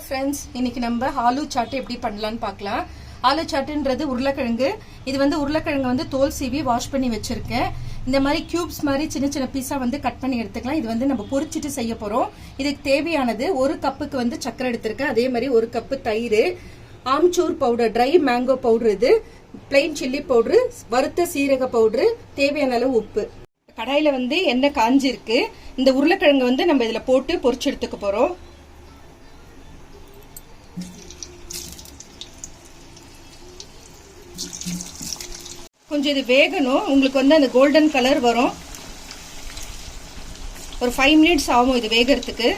Friends, இன்னைக்கு நம்ம aloo chat எப்படி பண்ணலாம்னு பார்க்கலாம். ஆலு சாட்டுன்றது உருளைக்கிழங்கு. இது உருளைக்கிழங்கு தோல் சீவி வாஷ் பண்ணி வச்சிருக்கேன். இந்த மாதிரி கியூப்ஸ் மாதிரி சின்ன சின்ன பீஸா கட் பண்ணி எடுத்துக்கலாம். இது நம்ம பொரிச்சிட்டு செய்ய போறோம். இதுக்கு தேவையானது ஒரு கப்புக்கு சக்கரை எடுத்திருக்கேன். அதே மாதிரி ஒரு கப்பு தயிர், amchur powder, try mango powder, இது பிளெயின் சில்லி பவுடர், வறுத்த சீரக பவுடர், தேவையான அளவு உப்பு. கடாயில எண்ணெய் காஞ்சிருக்கு. இந்த உருளைக்கிழங்கு நம்ம இதுல போட்டு பொரிச்சு எடுத்துக்க போறோம். கொஞ்சம் இது வேகணும். உங்களுக்கு அந்த கோல்டன் கலர் வரும். ஒரு 5 மினிட்ஸ் ஆகும் இது வேகிறதுக்கு.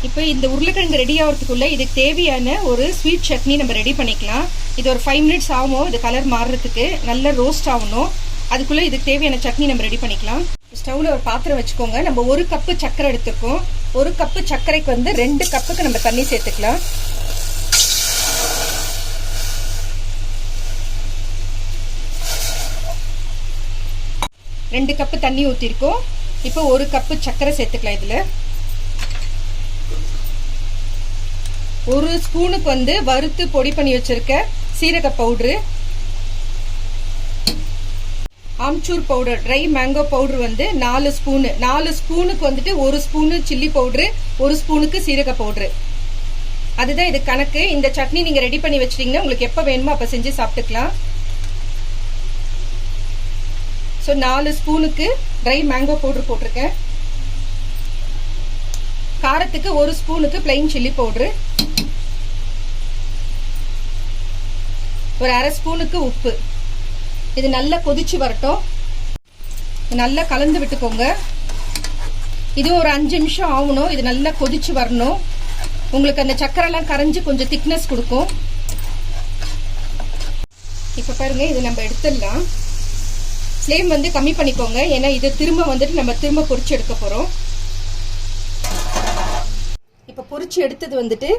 இப்போ இந்த உருளைக்கிழங்கு ரெடி ஆகிறதுக்குள்ள இதுக்கு தேவையான ஒரு ஸ்வீட் சட்னி நம்ம ரெடி பண்ணிக்கலாம். இது ஒரு 5 மினிட்ஸ் ஆகும் இது கலர் மாறுறதுக்கு. நல்ல ரோஸ்ட் ஆகணும். அதுக்குள்ள இதுக்கு தேவையான சட்னி நம்ம ரெடி பண்ணிக்கலாம். ஸ்டவ்ல ஒரு பாத்திரம் வச்சுக்கோங்க. நம்ம ஒரு கப்பு சர்க்கரை எடுத்துக்கோம். ஒரு கப்பு சர்க்கரைக்கு 2 கப்புக்கு நம்ம தண்ணி சேர்த்துக்கலாம். ரெண்டு கப்பு தண்ணி ஊத்திருக்கோம். இப்போ ஒரு கப்பு சர்க்கரை சேர்த்துக்கலாம். இதுல ஒரு ஸ்பூனுக்கு வறுத்து பொடி பண்ணி வச்சிருக்க சீரக powder, amchur powder, try mango powder 4 spoon. 4 ஸ்பூனுக்கு ஒரு ஸ்பூனு சில்லி பவுடரு, ஒரு ஸ்பூனுக்கு சீரக பவுடரு. அதுதான் இது கணக்கு. இந்த சட்னி நீங்க ரெடி பண்ணி வச்சிட்டீங்கன்னா உங்களுக்கு எப்ப வேணுமோ அப்ப செஞ்சு சாப்பிட்டுக்கலாம். 4 ஸ்பூனுக்கு ட்ரை மேங்கோ பவுடர் போட்டிருக்கேன். காரத்துக்கு 1 ஸ்பூனுக்கு பிளெயின் சில்லி பவுடர், ஒரு அரை ஸ்பூனுக்கு உப்பு. இது நல்லா கொதிச்சு வரட்டும். நல்லா கலந்து விட்டுக்கோங்க. இது ஒரு 5 நிமிஷம் ஆகணும். இது நல்லா கொதிச்சு வரணும். உங்களுக்கு அந்த சக்கரை எல்லாம் கரைஞ்சு கொஞ்சம் திக்னஸ் கொடுக்கும். இப்ப பாருங்க, இது நம்ம எடுத்துடலாம். ஃப்ளேம் கம்மி பண்ணிக்கோங்க. ஏன்னா இது திரும்ப நம்ம திரும்ப பொரிச்சு எடுக்க போறோம். இப்ப பொரிச்சு எடுத்தது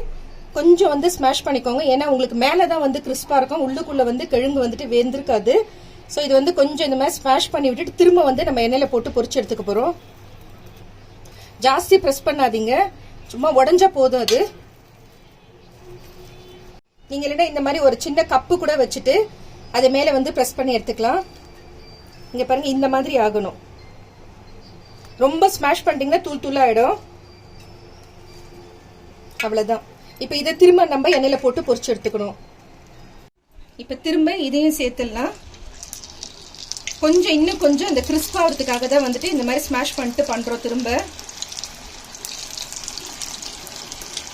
கொஞ்சம் ஸ்மாஷ் பண்ணிக்கோங்க. ஏன்னா உங்களுக்கு மேலதான் கிறிஸ்பா இருக்கும். உள்ளுக்குள்ள கிழங்கு வெந்திருக்காது. சோ இது கொஞ்சம் இந்த மாதிரி ஸ்மாஷ் பண்ணி விட்டுட்டு திரும்ப நம்ம எண்ணெயில போட்டு பொரிச்சு எடுத்துக்க போறோம். ஜாஸ்தி பிரஸ் பண்ணாதீங்க, சும்மா உடஞ்சா போதும். அது நீங்க இல்லைன்னா இந்த மாதிரி ஒரு சின்ன கப்பு கூட வச்சுட்டு அது மேல பிரஸ் பண்ணி எடுத்துக்கலாம். இங்க பாருங்க, இந்த மாதிரி ஆகணும். ரொம்ப ஸ்மாஷ் பண்ணிட்டீங்கன்னா தூள் தூள் ஆயிடும். அவ்வளவுதான். இப்ப இதை திரும்ப நம்ம எண்ணெயில போட்டு பொரிச்சு எடுத்துக்கணும். இப்ப திரும்ப இதையும் சேர்த்துடலாம். இன்னும் கொஞ்சம் இந்த கிறிஸ்பா ஆகிறதுக்காக தான் இந்த மாதிரி ஸ்மாஷ் பண்ணிட்டு பண்றோம் திரும்ப.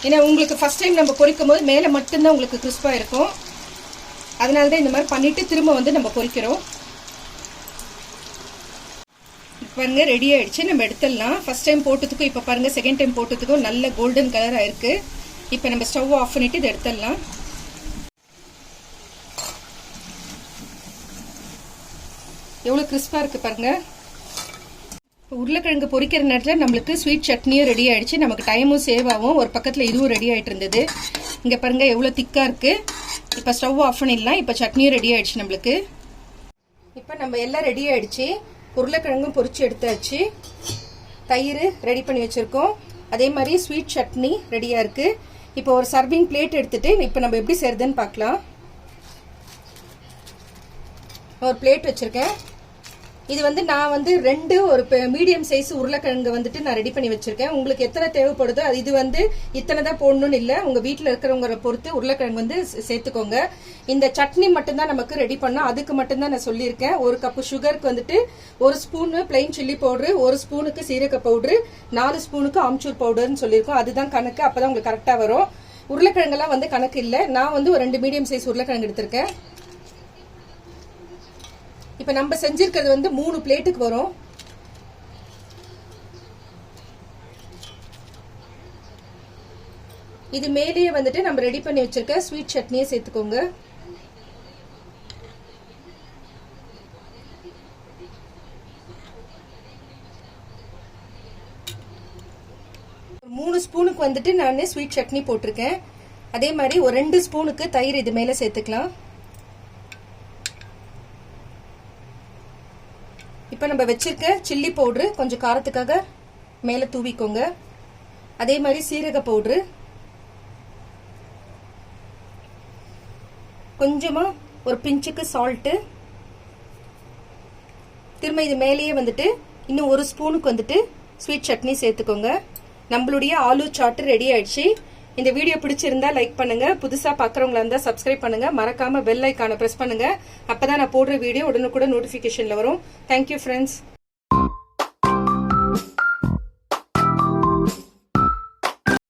ஏன்னா உங்களுக்கு ஃபர்ஸ்ட் டைம் நம்ம பொரிக்கும் போது மேல மட்டும்தான் உங்களுக்கு கிறிஸ்பா இருக்கும். அதனாலதான் இந்த மாதிரி பண்ணிட்டு திரும்ப நம்ம பொரிக்கிறோம். பாருங்க, ரெடி ஆயிடுச்சு. நம்ம எடுத்துடலாம். ஃபர்ஸ்ட் டைம் போட்டதுக்கும் இப்ப பாருங்க செகண்ட் டைம் போட்டதுக்கும் நல்ல கோல்டன் கலர் ஆயிருக்கு. இப்ப நம்ம ஸ்டவ் ஆஃப் பண்ணிட்டு இதை எடுத்துடலாம். எவ்வளவு கிறிஸ்பா இருக்கு பாருங்க. உருளைக்கிழங்கு பொரிக்கிற நேரத்தில் நம்மளுக்கு ஸ்வீட் சட்னியும் ரெடி ஆயிடுச்சு. நமக்கு டைமும் சேவ் ஆகும். ஒரு பக்கத்துல இதுவும் ரெடி ஆயிட்டு இருந்தது. இங்க பாருங்க எவ்வளவு திக்கா இருக்கு. இப்ப ஸ்டவ் ஆஃப் பண்ணிடலாம். இப்ப சட்னியும் ரெடி ஆயிடுச்சு நம்மளுக்கு. இப்ப நம்ம எல்லாம் ரெடி ஆயிடுச்சு. உருளைக்கிழங்கும் பொரிச்சு எடுத்தாச்சு. தயிர் ரெடி பண்ணி வச்சிருக்கோம். அதே மாதிரி ஸ்வீட் சட்னி ரெடியா இருக்கு. இப்போ ஒரு சர்விங் பிளேட் எடுத்துட்டு இப்ப நம்ம எப்படி செய்யறதுன்னு பார்க்கலாம். ஒரு பிளேட் வச்சிருக்கேன். இது நான் ஒரு மீடியம் சைஸ் உருளைக்கிழங்கு நான் ரெடி பண்ணி வச்சிருக்கேன். உங்களுக்கு எத்தனை தேவைப்படுதோ அது இது இத்தனை தான் போடணும்னு இல்ல. உங்க வீட்டுல இருக்கிறவங்க பொறுத்து உருளைக்கிழங்கு சேர்த்துக்கோங்க. இந்த சட்னி மட்டும்தான் நமக்கு ரெடி பண்ணோம். அதுக்கு மட்டும்தான் நான் சொல்லியிருக்கேன். ஒரு கப்பு சுகருக்கு 1 ஸ்பூன் பிளெயின் சில்லி பவுடர், 1 ஸ்பூனுக்கு சீரக பவுடர், 4 ஸ்பூனுக்கு ஆம்ச்சூர் பவுடர்னு சொல்லியிருக்கோம். அதுதான் கணக்கு. அப்பதான் உங்களுக்கு கரெக்டா வரும். உருளைக்கிழங்கெல்லாம் கணக்கு இல்ல. நான் ஒரு 2 மீடியம் சைஸ் உருளைக்கிழங்கு எடுத்திருக்கேன். இப்ப நம்ம செஞ்சிருக்கிறது 3 பிளேட்டுக்கு வரும். இது மேலேயே நம்ம ரெடி பண்ணி வச்சிருக்க ஸ்வீட் சட்னியை சேர்த்துக்கோங்க. ஒரு 3 ஸ்பூனுக்கு நான் ஸ்வீட் சட்னி போட்டிருக்கேன். அதே மாதிரி ஒரு 2 ஸ்பூனுக்கு தயிர் இது மேல சேர்த்துக்கலாம். இப்போ நம்ம வச்சிருக்க சில்லி பவுடர் கொஞ்சம் காரத்துக்காக மேல தூவிக்கோங்க. அதே மாதிரி சீரக பவுடர், கொஞ்சமா ஒரு பிஞ்சுக்கு சால்ட்டு, திரும்ப இது மேலேயே வந்துட்டு இன்னும் ஒரு ஸ்பூனுக்கு வந்துட்டு ஸ்வீட் சட்னி சேர்த்துக்கோங்க. நம்மளுடைய ஆலு சாட் ரெடி ஆயிடுச்சு. இந்த வீடியோ பிடிச்சிருந்தா லைக் பண்ணுங்க, புதுசா பாக்குறவங்களா இருந்தா சப்ஸ்கிரைப் பண்ணுங்க, மறக்காம பெல் ஐக்கானை பிரஸ் பண்ணுங்க. அப்பதான் நான் போடுற வீடியோ உடனுக்குடன் நோட்டிபிகேஷன்ல வரும். Thank you friends.